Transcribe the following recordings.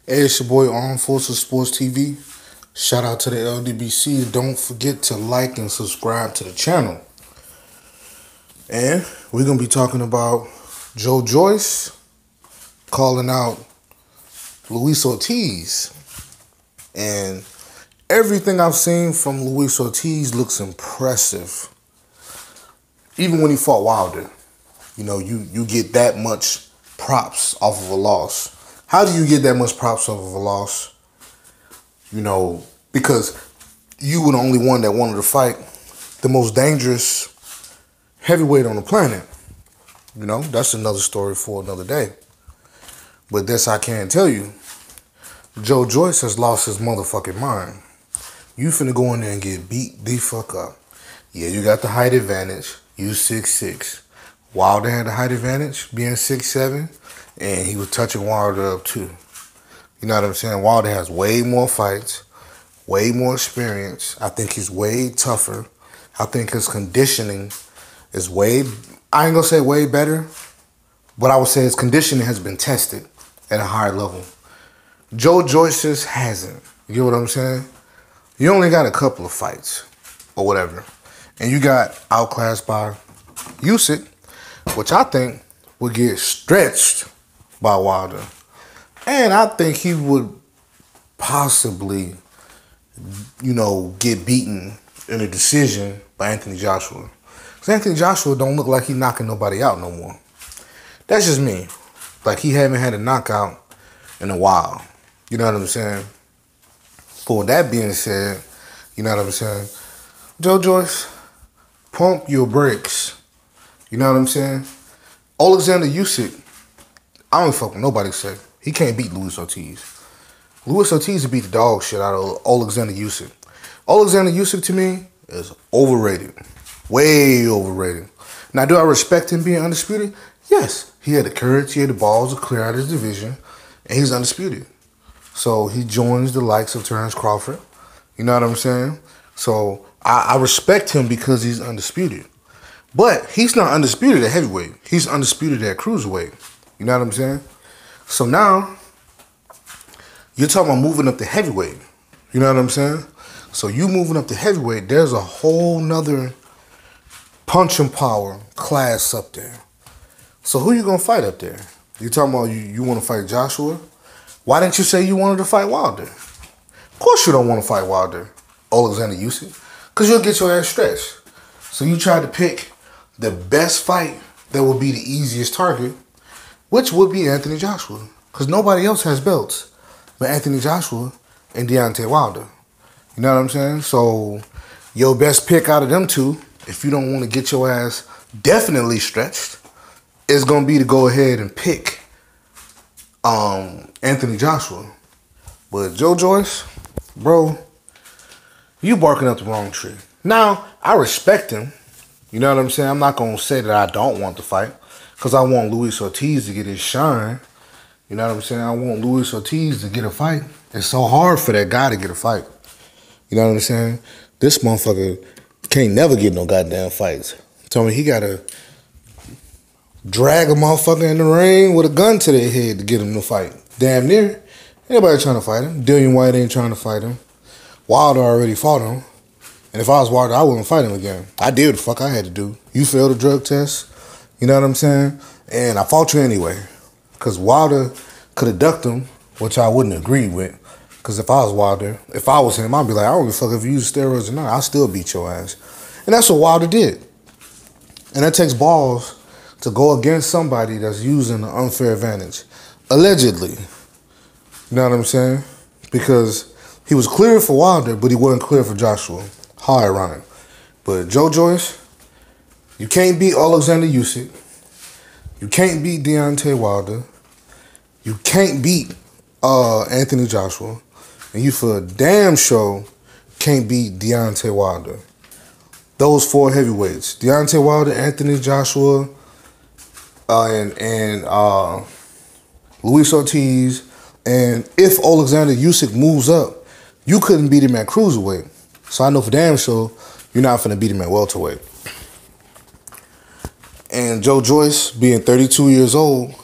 Hey, it's your boy Armed Forces Sports TV. Shout out to the LDBC. Don't forget to like and subscribe to the channel. And we're going to be talking about Joyce calling out Luis Ortiz. And everything I've seen from Luis Ortiz looks impressive. Even when he fought Wilder, you get that much props off of a loss. How do you get that much props off of a loss? Because you were the only one that wanted to fight the most dangerous heavyweight on the planet. That's another story for another day. But this I can tell you. Joyce has lost his motherfucking mind. You finna go in there and get beat the fuck up. Yeah, you got the height advantage. You 6'6". Wilder had the height advantage, being 6'7", and he was touching Wilder up too. You know what I'm saying? Wilder has way more fights, way more experience. I think he's way tougher. I think his conditioning is I ain't gonna say way better, but I would say his conditioning has been tested at a higher level. Joyce's hasn't. You get what I'm saying? You only got a couple of fights or whatever. And you got outclassed by Usyk, which I think would get stretched by Wilder. And I think he would possibly, get beaten in a decision by Anthony Joshua. Because Anthony Joshua don't look like he's knocking nobody out no more. That's just me. Like, he haven't had a knockout in a while. You know what I'm saying? But with that being said, you know what I'm saying? Joyce, pump your brakes. You know what I'm saying? Alexander Usyk, I don't fuck with nobody say. He can't beat Luis Ortiz. Luis Ortiz beat the dog shit out of Alexander Usyk. Alexander Usyk to me is overrated. Way overrated. Now, do I respect him being undisputed? Yes. He had the courage, he had the balls to clear out his division, and he's undisputed. So he joins the likes of Terrence Crawford. You know what I'm saying? So I respect him because he's undisputed. But he's not undisputed at heavyweight. He's undisputed at cruiserweight. You know what I'm saying? So now, you're talking about moving up to heavyweight. You know what I'm saying? So you moving up to heavyweight, there's a whole nother punching power class up there. So who you going to fight up there? You talking about you want to fight Joshua? Why didn't you say you wanted to fight Wilder? Of course you don't want to fight Wilder, Alexander Usyk, because you'll get your ass stretched. So you tried to pick the best fight that would be the easiest target, which would be Anthony Joshua, because nobody else has belts but Anthony Joshua and Deontay Wilder. You know what I'm saying? So your best pick out of them two, if you don't want to get your ass definitely stretched, is going to be to go ahead and pick Anthony Joshua. But Joyce, bro, you barking up the wrong tree. Now, I respect him. You know what I'm saying? I'm not going to say that I don't want to fight, because I want Luis Ortiz to get his shine. You know what I'm saying? I want Luis Ortiz to get a fight. It's so hard for that guy to get a fight. You know what I'm saying? This motherfucker can't never get no goddamn fights. Tell me he got to drag a motherfucker in the ring with a gun to their head to get him to fight. Damn near. Anybody trying to fight him. Dillian White ain't trying to fight him. Wilder already fought him. And if I was Wilder, I wouldn't fight him again. I did what the fuck I had to do. You failed the drug test. You know what I'm saying? And I fought you anyway. Because Wilder could have ducked him, which I wouldn't agree with. Because if I was Wilder, if I was him, I'd be like, I don't give a fuck if you use steroids or not. I'll still beat your ass. And that's what Wilder did. And that takes balls to go against somebody that's using an unfair advantage. Allegedly. You know what I'm saying? Because he was clear for Wilder, but he wasn't clear for Joshua. How ironic. But Joyce, you can't beat Alexander Usyk. You can't beat Deontay Wilder. You can't beat Anthony Joshua. And you for damn sure can't beat Deontay Wilder. Those four heavyweights. Deontay Wilder, Anthony Joshua, and Luis Ortiz. And if Alexander Usyk moves up, you couldn't beat him at cruiserweight. So I know for damn sure you're not finna beat him at welterweight. And Joyce, being 32 years old,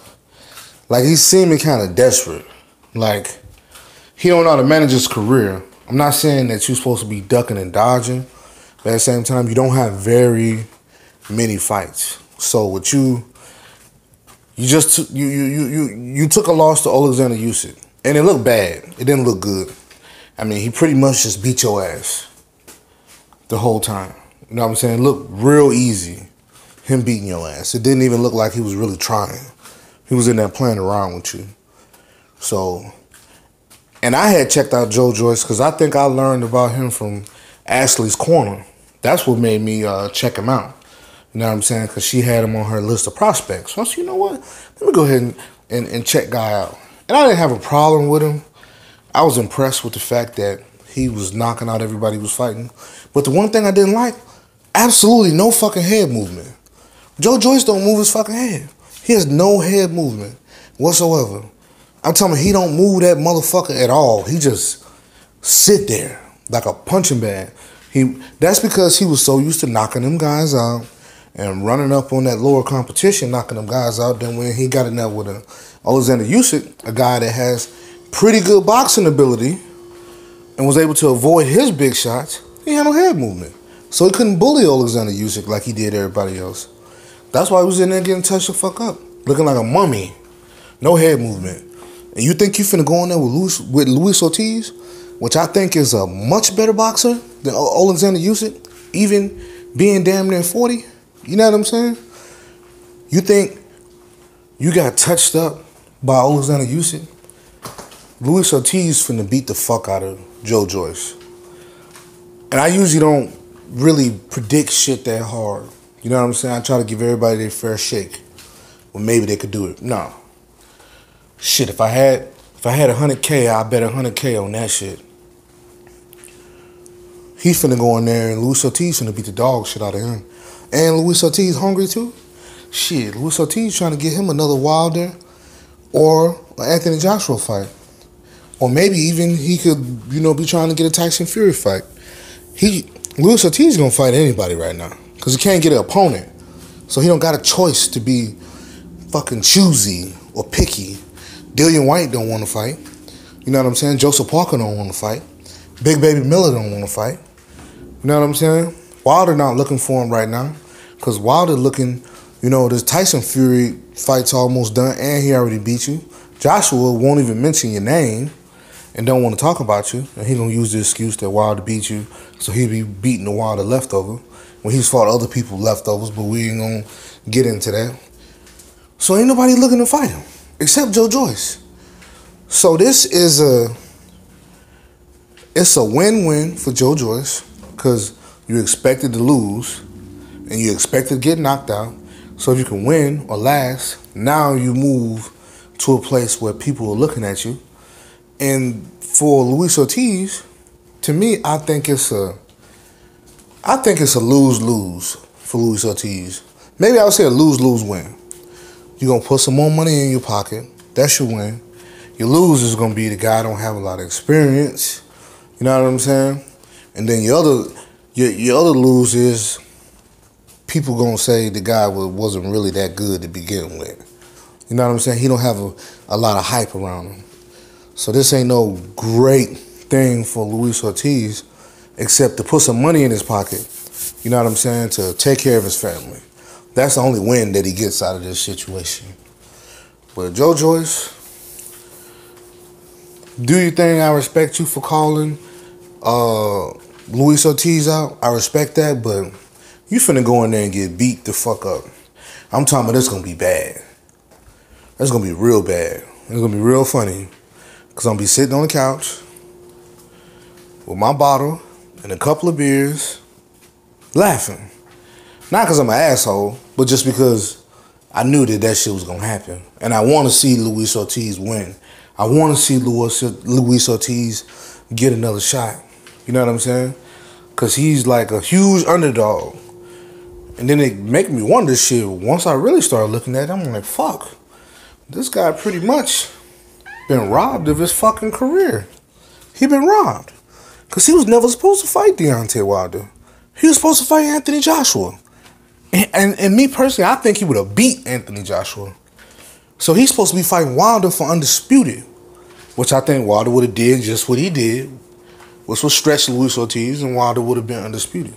like, he's seeming kind of desperate. Like, he don't know how to manage his career. I'm not saying that you're supposed to be ducking and dodging, but at the same time, you don't have very many fights. So with you just you took a loss to Alexander Usyk, and it looked bad. It didn't look good. I mean, he pretty much just beat your ass the whole time. You know what I'm saying? It looked real easy, him beating your ass. It didn't even look like he was really trying. He was in there playing around with you. So, and I had checked out Joe Joyce because I think I learned about him from Ashley's Corner. That's what made me check him out. You know what I'm saying? Because she had him on her list of prospects. So I said, you know what? Let me go ahead and check Guy out. And I didn't have a problem with him. I was impressed with the fact that he was knocking out everybody he was fighting. But the one thing I didn't like, absolutely no fucking head movement. Joe Joyce don't move his fucking head. He has no head movement whatsoever. I'm telling you, he don't move that motherfucker at all. He just sit there like a punching bag. That's because he was so used to knocking them guys out and running up on that lower competition, knocking them guys out. Then when he got in there with Alexander Usyk, a guy that has pretty good boxing ability and was able to avoid his big shots, he had no head movement. So he couldn't bully Alexander Usyk like he did everybody else. That's why he was in there getting touched the fuck up, looking like a mummy. No head movement. And you think you finna go in there with Luis Ortiz, which I think is a much better boxer than Alexander Usyk, even being damn near 40? You know what I'm saying? You think you got touched up by Alexander Usyk? Luis Ortiz finna beat the fuck out of Joe Joyce. And I usually don't really predict shit that hard. You know what I'm saying? I try to give everybody their fair shake. Well, maybe they could do it. No. Shit, if I had 100K, I bet 100K on that shit. He's finna go in there and Luis Ortiz finna beat the dog shit out of him. And Luis Ortiz hungry too? Shit, Luis Ortiz trying to get him another Wilder or an Anthony Joshua fight. Or maybe even he could, be trying to get a Tyson Fury fight. Luis Ortiz gonna fight anybody right now because he can't get an opponent. So he don't got a choice to be fucking choosy or picky. Dillian White don't want to fight. You know what I'm saying? Joseph Parker don't want to fight. Big Baby Miller don't want to fight. You know what I'm saying? Wilder not looking for him right now because Wilder looking, this Tyson Fury fight's almost done and he already beat you. Joshua won't even mention your name and don't want to talk about you. And he gonna use the excuse that Wilder beat you, so he'll be beating the Wilder leftover when he's fought other people leftovers, but we ain't gonna get into that. So ain't nobody looking to fight him except Joe Joyce. So this is a win-win for Joe Joyce because you expected to lose and you expected to get knocked out. So if you can win or last, now you move to a place where people are looking at you. And for Luis Ortiz, to me, I think it's a lose-lose for Luis Ortiz. Maybe I would say a lose-lose win. You're going to put some more money in your pocket. That's your win. Your lose is going to be the guy don't have a lot of experience. You know what I'm saying? And then your other lose is people going to say the guy wasn't really that good to begin with. You know what I'm saying? He don't have a lot of hype around him. So this ain't no great thing for Luis Ortiz except to put some money in his pocket. You know what I'm saying? To take care of his family. That's the only win that he gets out of this situation. But Joe Joyce, do your thing. I respect you for calling Luis Ortiz out. I respect that, but you finna go in there and get beat the fuck up. I'm talking about this gonna be bad. That's gonna be real bad. It's gonna be real funny. Cause I'm gonna be sitting on the couch with my bottle and a couple of beers, laughing. Not because I'm an asshole, but just because I knew that shit was going to happen. And I want to see Luis Ortiz win. I want to see Luis Ortiz get another shot. You know what I'm saying? Because he's like a huge underdog. And then it make me wonder shit. Once I really started looking at it, I'm like, fuck. This guy pretty much been robbed of his fucking career. He been robbed. Because he was never supposed to fight Deontay Wilder. He was supposed to fight Anthony Joshua. And me personally, I think he would have beat Anthony Joshua. So he's supposed to be fighting Wilder for undisputed. which I think Wilder would have did just what he did, which was stretch Luis Ortiz, and Wilder would have been undisputed.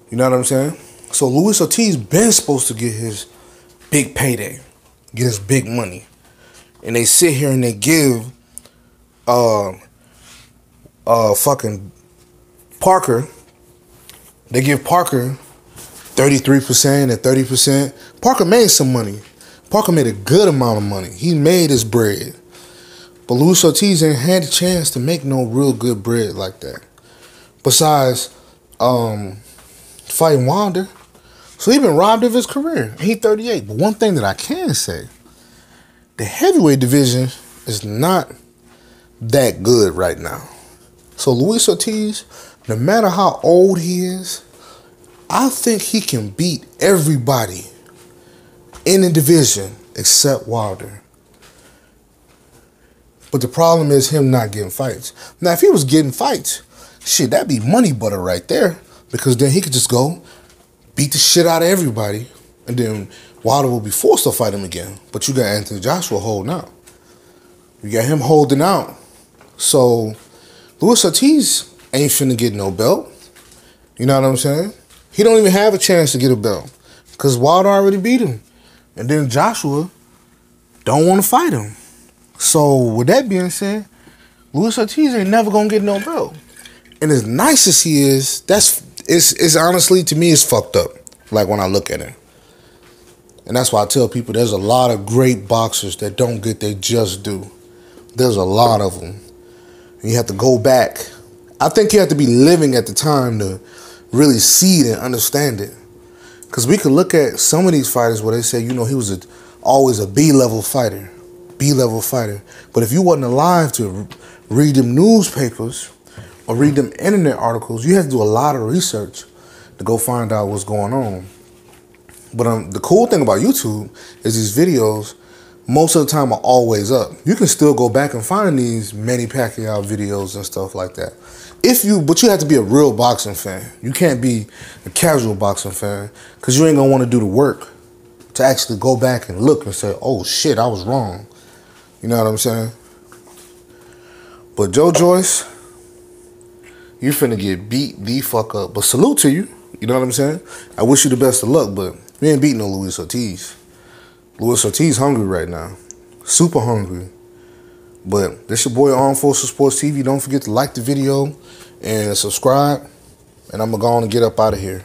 You know what I'm saying? So Luis Ortiz been supposed to get his big payday, get his big money, and they sit here and they give fucking Parker. They give Parker 33% and 30%. Parker made some money. Parker made a good amount of money. He made his bread. But Luis Ortiz ain't had a chance to make no real good bread like that. Besides fighting Wilder. So he been robbed of his career. He 38. But one thing that I can say, the heavyweight division is not that good right now. So Luis Ortiz, no matter how old he is, I think he can beat everybody in the division except Wilder. But the problem is him not getting fights. Now, if he was getting fights, shit, that'd be money butter right there. Because then he could just go beat the shit out of everybody, and then Wilder will be forced to fight him again. But you got Anthony Joshua holding out. You got him holding out. So Luis Ortiz ain't finna get no belt. You know what I'm saying? He don't even have a chance to get a belt because Wilder already beat him. And then Joshua don't want to fight him. So with that being said, Luis Ortiz ain't never gonna get no belt. And as nice as he is, it's honestly, to me, it's fucked up. Like when I look at him. And that's why I tell people there's a lot of great boxers that don't get their just due. There's a lot of them. And you have to go back. I think you have to be living at the time to really see it and understand it. Because we could look at some of these fighters where they say, you know, he was always a B-level fighter. B-level fighter. But if you wasn't alive to read them newspapers or read them internet articles, you have to do a lot of research to go find out what's going on. But the cool thing about YouTube is these videos, most of the time, are always up. You can still go back and find these Manny Pacquiao videos and stuff like that. But you have to be a real boxing fan. You can't be a casual boxing fan because you ain't gonna want to do the work to actually go back and look and say, oh shit, I was wrong. You know what I'm saying? But Joyce, you finna get beat the fuck up. But salute to you. You know what I'm saying? I wish you the best of luck, but you ain't beating no Luis Ortiz. Luis Ortiz hungry right now. Super hungry. But this your boy Armed Forces Sports TV. Don't forget to like the video and subscribe. And I'm going to go on and get up out of here.